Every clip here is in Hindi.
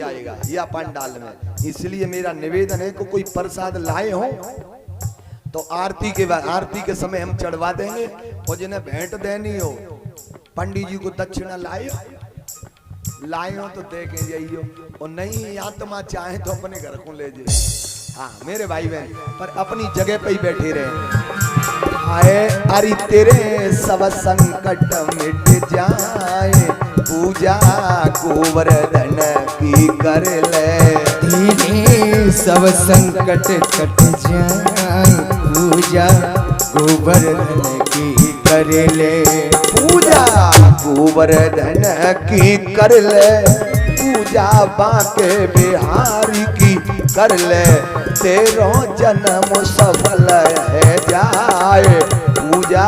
जाएगा या पंडाल में। इसलिए मेरा निवेदन है कि कोई प्रसाद लाए हो तो आरती के बाद, आरती के समय हम चढ़वा देंगे। और जिन्हें भेंट देनी हो, पंडित जी को दक्षिणा लाए हो तो दे के जाइयो, और नहीं आत्मा चाहे तो अपने घर को ले जाइए। हाँ मेरे भाई बहन, पर अपनी जगह पे ही बैठे रहे। हाय अरे तेरे सब संकट मिट जाए, पूजा गोवर्धन की कर ले। तेरे सब संकट कट जाए, पूजा गोवर्धन की कर ले। पूजा गोवर्धन की कर ले, पूजा बांके बिहारी की कर ले। तेरो जन्म सफल है जाए, पूजा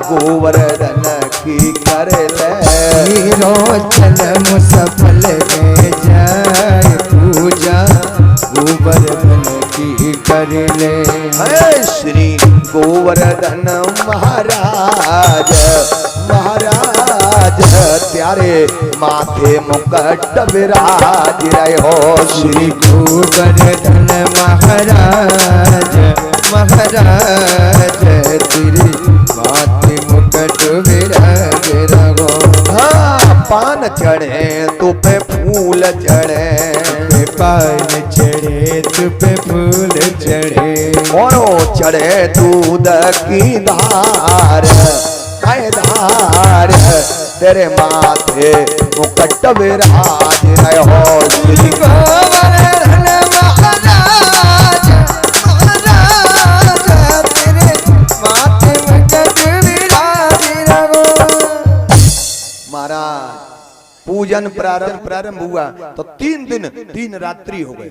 गोवर्धन की कर ले। तेरो जन्म सफल है जाए, पूजा गोवर्धन की कर ले। है श्री गोवर्धन महाराज, महाराज त्यारे माथे मुकुट विराज रहे हो। श्री गोवर्धन महाराज, महाराज तेरे माथे मुकुट विराज रहो। हाँ पान चढ़े तो पे फूल चढ़े, पान चढ़े तु पे फूल चढ़े। और चढ़े दूध की धार, धार तेरे माथे मुकुट विराज रहे हो। श्री गोवर्धन महाराज, महाराज तेरे माथे मुकुट विराज रहो। महाराज पूजन प्रारंभ हुआ तो 3 दिन 3 रात्रि हो गए।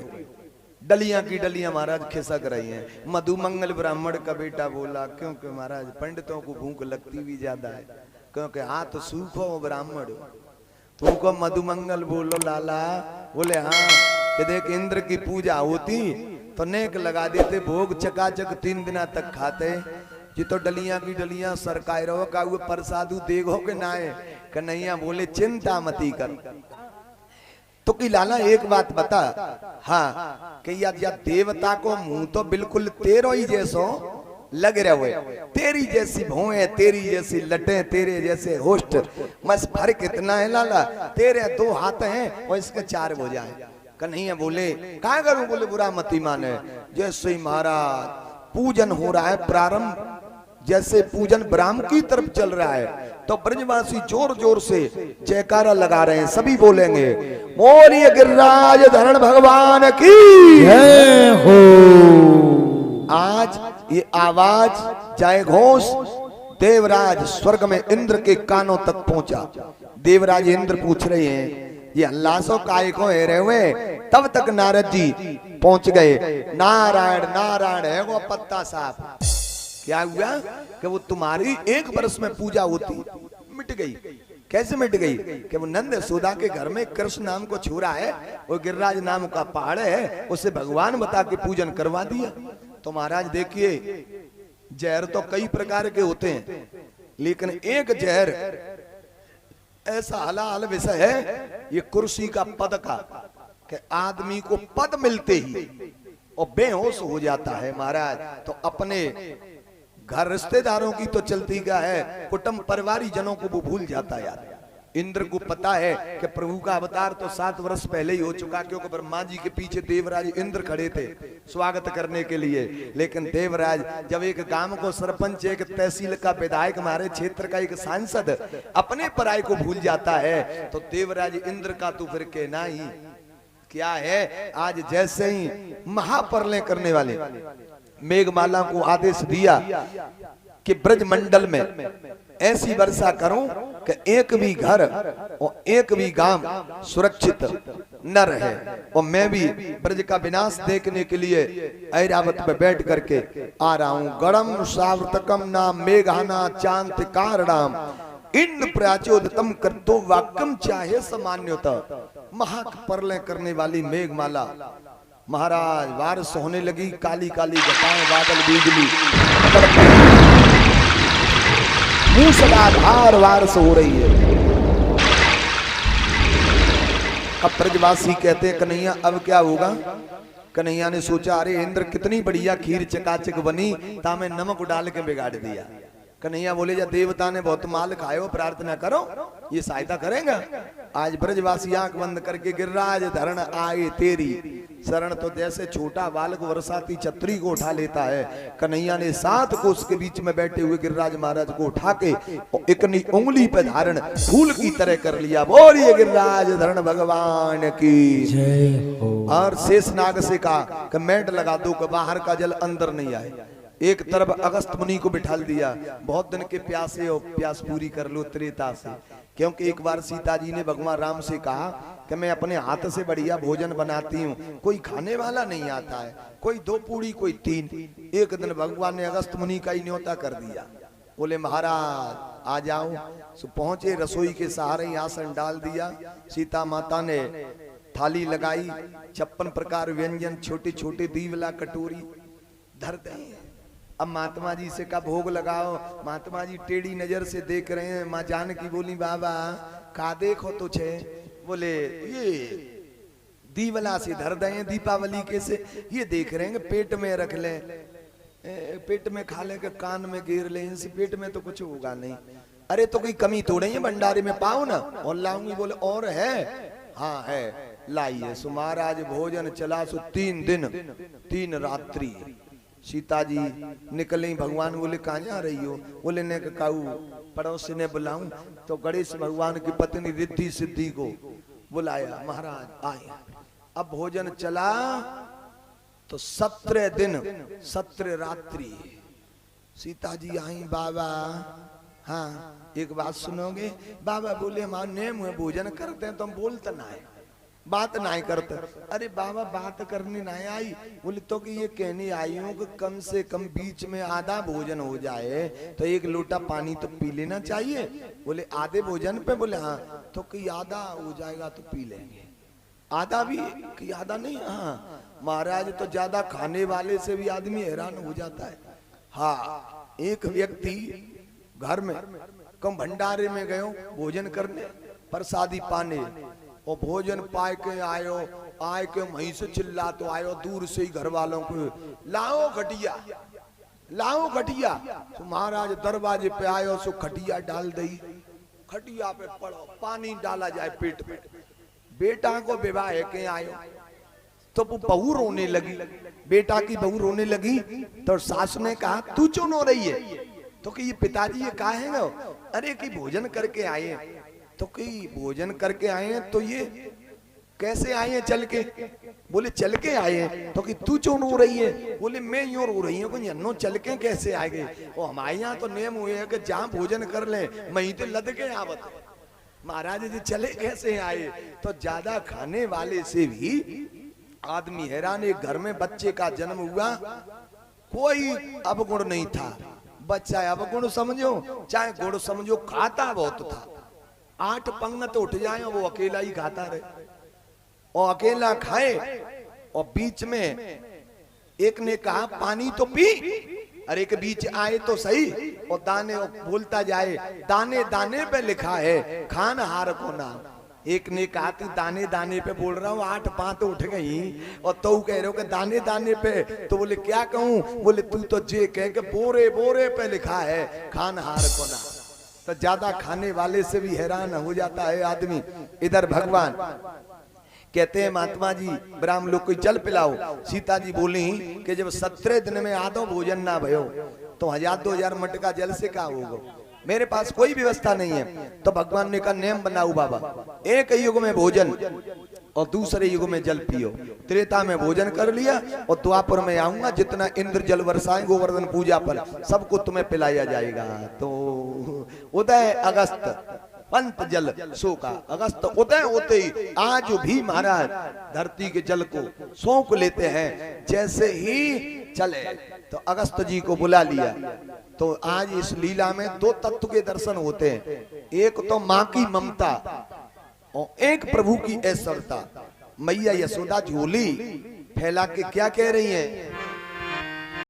डलियां की डलियां महाराज खिसक रही हैं। मधुमंगल ब्राह्मण का बेटा बोला, क्योंकि महाराज पंडितों को भूख लगती भी ज्यादा है, क्योंकि हाथ सूखो ब्राह्मण तुमको मधुमंगल बोलो लाला। बोले हाँ कि देख इंद्र की पूजा होती तो नेक लगा देते, भोग चकाचक 3 दिन तक खाते। जी तो डलियां की डलियां सरकाय रहो का हुए प्रसादू देगो के नाए कन्हैया। बोले चिंता मती कर। तो कि लाला एक बात बता, हाँ कि या देवता को मुंह तो बिल्कुल तेरो ही जैसो लग रहे हुए, तेरी जैसी भौएं, तेरी जैसी लटें, तेरे जैसे होस्ट, बस फर्क इतना है लाला, तेरे 2 हाथ हैं और इसके 4 हो जाए। कन्हैया बोले क्या करूं? बोले बुरा मती माने। जैसे ही महाराज पूजन हो रहा है प्रारंभ, जैसे पूजन ब्राह्म की तरफ चल रहा है तो ब्रजवासी जोर जोर से जयकारा लगा रहे हैं। सभी बोलेंगे बोलिए गिरिराज धरण भगवान की जय हो। आज ये आवाज जय घोष देवराज स्वर्ग में इंद्र के कानों तक पहुंचा। देवराज इंद्र पूछ रहे हैं ये हल्लासो काय को है रहे हुए। तब तक नारद जी पहुंच गए। नारायण नारायण है वो पत्ता साफ। क्या हुआ कि वो तुम्हारी 1 वर्ष में पूजा होती मिट गई। कैसे मिट गई? कि वो नंद यशोदा के घर में कृष्ण नाम को छोरा है, वो गिरिराज नाम का पहाड़ है, उसे भगवान बता के पूजन करवा दिया। तो महाराज देखिए जहर तो कई प्रकार के होते हैं, लेकिन एक जहर ऐसा हलाल विषय है ये कुर्सी का पद का, कि आदमी को पद मिलते ही और बेहोश हो जाता है महाराज। तो अपने घर रिश्तेदारों की तो चलती क्या है, कुटुंब परिवारी जनों को वो भूल जाता है यार। इंद्र को पता है कि प्रभु का अवतार तो 7 वर्ष पहले ही हो चुका, क्योंकि ब्रह्मा जी के पीछे देवराज इंद्र खड़े थे स्वागत करने के लिए। लेकिन देवराज जब एक गांव को सरपंच, एक तहसील का विधायक, हमारे क्षेत्र का एक सांसद अपने पराये को भूल जाता है, तो देवराज इंद्र का तो फिर कहना ही क्या है। आज जैसे ही महाप्रलय करने वाले मेघमाला को आदेश दिया कि ब्रजमंडल में ऐसी वर्षा करूं कि एक भी घर और एक भी गांव सुरक्षित न रहे, और मैं भी ब्रज का विनाश देखने के लिए ऐरावत में बैठ करके आ रहा हूं। गणम सावर्तकम नाम मेघाना चांत कारणाम इन प्राचोदतम करतो वाक्यम चाहे सामान्यता। महाप्रलय करने वाली मेघमाला महाराज बारिश होने लगी, काली काली घटाएं, बादल, बिजली, मूसलाधार बारिश हो रही है। अब ब्रजवासी कहते हैं कन्हैया अब क्या होगा। कन्हैया ने सोचा अरे इंद्र कितनी बढ़िया खीर चकाचक बनी, ता मैं नमक डाल के बिगाड़ दिया। कन्हैया बोले जा देवता ने बहुत माल खाए, प्रार्थना करो ये सहायता करेंगे। आज ब्रजवासी आंख बंद करके गिरिराज धरण आए तेरी शरण, तो जैसे छोटा बालक बरसाती छतरी को उठा लेता है, कन्हैया ने 7 कोस के बीच में बैठे हुए गिरिराज महाराज को उठा के इकनी उंगली पे धारण फूल की तरह कर लिया। बोलिए गिरिराज धरण भगवान की जय हो। और शेषनाग से कहा कि मैट लगा दो कि बाहर का जल अंदर नहीं आए। एक तरफ अगस्त मुनि को बिठाल दिया, बहुत दिन के प्यासे हो प्यास पूरी कर लो त्रेता से। क्योंकि एक बार सीता जी ने भगवान राम से कहा कि मैं अपने हाथ से बढ़िया भोजन बनाती हूँ, कोई खाने वाला नहीं आता है, कोई 2 पूड़ी कोई 3। एक दिन भगवान ने अगस्त मुनि का ही न्योता कर दिया। बोले महाराज आ जाओ। सो पहुंचे, रसोई के सहारे ही आसन डाल दिया। सीता माता ने थाली लगाई, 56 प्रकार व्यंजन छोटे छोटे दीवला कटोरी धर दें। अब महात्मा जी से का भोग लगाओ। महात्मा जी टेढ़ी नजर से देख रहे हैं। माँ जानकी बोली बाबा का देखो तो छे। बोले ये दीवला से धर दें दीपावली के से, ये देख रहे हैं पेट में रख ले, पेट में खा ले के कान में घेर ले, इनसे पेट में तो कुछ होगा नहीं। अरे तो कोई कमी थोड़ी है, भंडारे में पाओ ना और लाऊंगी। बोले और है, हाँ है, लाइए। सो महाराज भोजन चला। सो 3 दिन 3 रात्रि सीता जी निकली। भगवान बोले कहाँ जा रही हो। बोले ने काऊ पड़ोसी ने बुलाऊं, तो गणेश भगवान की पत्नी रिद्धि सिद्धि को बुलाया। महाराज आए। अब भोजन चला तो 17 दिन 17 रात्रि सीता जी आई। बाबा हाँ एक बात सुनोगे। बाबा बोले हमारे नेम है भोजन करते हैं तो हम बोलते ना है, बात नहीं करते। अरे बाबा बात करनी नहीं आई। बोले तो कि ये कहने आई हूँ कि कम से कम बीच में आधा भोजन हो जाए तो 1 लोटा पानी तो पी लेना चाहिए। बोले आधे भोजन पे। बोले हाँ। तो कि आधा हो जाएगा तो पी लेंगे। आधा भी कि आधा नहीं। हाँ महाराज तो ज्यादा खाने वाले से भी आदमी हैरान हो जाता है। हाँ एक व्यक्ति घर में कम भंडारे में गयो भोजन करने, प्रसादी पाने, और भोजन पाए के आयो, आए के वहीं से चिल्ला तो आयो दूर से ही घर वालों को लाओ खटिया, लाओ खटिया। तो महाराज दरवाजे पे आयो, सो खटिया डाल दी। खटिया पे पड़ो, पानी डाला जाए पेट में। बेटा को विवाह के आयो तो वो बहू रोने लगी। बेटा की बहू रोने लगी तो सास ने कहा तू क्यों रो रही है। तो कि ये पिताजी ये कहा है ना। अरे कि भोजन करके आए। तो कि भोजन करके आए हैं तो ये कैसे आए हैं चल के। बोले चल के आए हैं। तो कि तू क्यों रो रही है। बोले मैं यूं रो रही हूँ कि चल के कैसे आ गए। और हमारे यहाँ तो नियम हुए है कि जहाँ भोजन कर ले वहीं तो लद के आवत। महाराज जी चले कैसे आए। तो ज्यादा खाने वाले से भी आदमी हैरान। एक घर में बच्चे का जन्म हुआ, कोई अवगुण नहीं था। बच्चा अवगुण समझो चाहे गुण समझो, खाता बहुत था। 8 पंगत उठ जाए वो अकेला ही खाता रहे, और अकेला खाए। और बीच में एक ने कहा पानी तो पी। अरे के बीच आए तो सही, और दाने बोलता जाए दाने दाने पे लिखा है खान हार को नाम। एक ने कहा तू दाने दाने पे बोल रहा हूँ, 8 पांत उठ गई और तो कह रहे हो कि दाने दाने पे। तो बोले क्या कहूँ। बोले तू तो जे कह के बोरे बोरे पे लिखा है खान हार को नाम। तो ज्यादा खाने वाले से भी हैरान हो जाता है आदमी। इधर भगवान कहते हैं महात्मा जी ब्राह्म लोग को जल पिलाओ। सीता जी बोली कि जब 17 दिन में आधो भोजन ना भयो तो 1000-2000 मटका जल से क्या होगा। मेरे पास कोई व्यवस्था नहीं है। तो भगवान ने कहा नियम बनाओ बाबा, एक युग में भोजन और दूसरे युग में जल पियो। त्रेता में भोजन कर लिया और द्वापर में आऊंगा, जितना इंद्र जल वर्षाएं गोवर्धन पूजा पर सबको तुम्हें पिलाया जाएगा। तो उदय अगस्त पंत जल सोका। अगस्त उदय होते ही आज भी महाराज धरती के जल को सोख लेते हैं। जैसे ही चले तो अगस्त जी को बुला लिया। तो आज इस लीला में 2 तत्व के दर्शन होते हैं, एक तो माँ की ममता और एक प्रभु की ऐश्वर्यता। मैया यशोदा झोली फैला के क्या कह रही है।